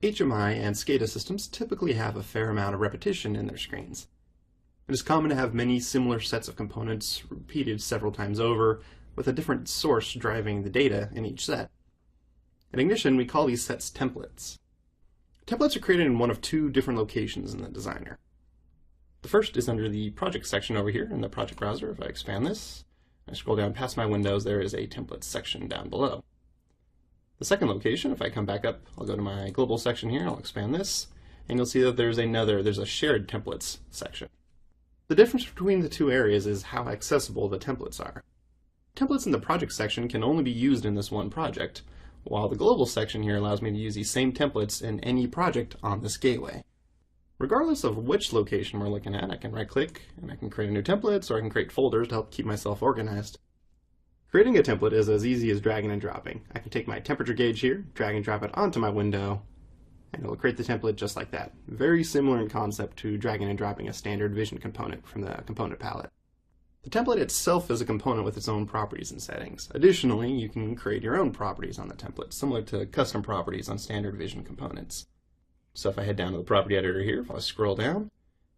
HMI and SCADA systems typically have a fair amount of repetition in their screens. It is common to have many similar sets of components repeated several times over, with a different source driving the data in each set. At Ignition, we call these sets templates. Templates are created in one of two different locations in the Designer. The first is under the project section over here in the project browser. If I expand this, I scroll down past my windows, there is a templates section down below. The second location, if I come back up, I'll go to my global section here, I'll expand this, and you'll see that there's a shared templates section. The difference between the two areas is how accessible the templates are. Templates in the project section can only be used in this one project, while the global section here allows me to use these same templates in any project on this gateway. Regardless of which location we're looking at, I can right-click and I can create a new template, or I can create folders to help keep myself organized. Creating a template is as easy as dragging and dropping. I can take my temperature gauge here, drag and drop it onto my window, and it will create the template just like that. Very similar in concept to dragging and dropping a standard Vision component from the component palette. The template itself is a component with its own properties and settings. Additionally, you can create your own properties on the template, similar to custom properties on standard Vision components. So if I head down to the property editor here, if I scroll down,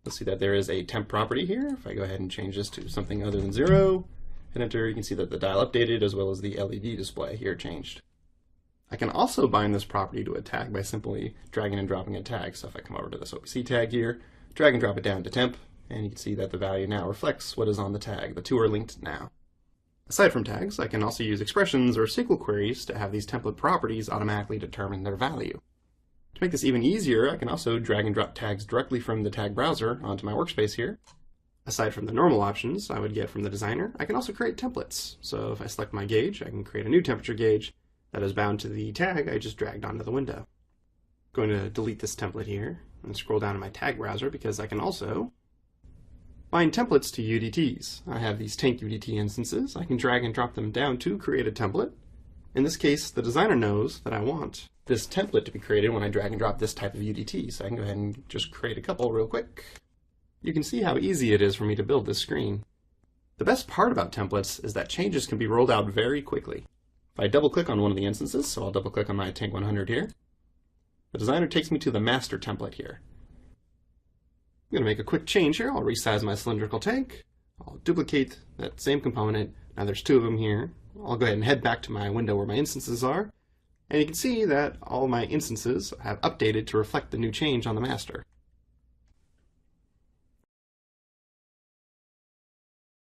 you'll see that there is a temp property here. If I go ahead and change this to something other than 0, hit enter, you can see that the dial updated as well as the LED display here changed. I can also bind this property to a tag by simply dragging and dropping a tag. So if I come over to this OPC tag here, drag and drop it down to temp, and you can see that the value now reflects what is on the tag. The two are linked now. Aside from tags, I can also use expressions or SQL queries to have these template properties automatically determine their value. To make this even easier, I can also drag and drop tags directly from the tag browser onto my workspace here. Aside from the normal options I would get from the Designer, I can also create templates. So if I select my gauge, I can create a new temperature gauge that is bound to the tag I just dragged onto the window. I'm going to delete this template here and scroll down to my tag browser because I can also bind templates to UDTs. I have these tank UDT instances. I can drag and drop them down to create a template. In this case, the Designer knows that I want this template to be created when I drag and drop this type of UDT. So I can go ahead and just create a couple real quick. You can see how easy it is for me to build this screen. The best part about templates is that changes can be rolled out very quickly. If I double click on one of the instances, so I'll double click on my Tank 100 here, the Designer takes me to the master template here. I'm going to make a quick change here. I'll resize my cylindrical tank. I'll duplicate that same component. Now there's two of them here. I'll go ahead and head back to my window where my instances are. And you can see that all my instances have updated to reflect the new change on the master.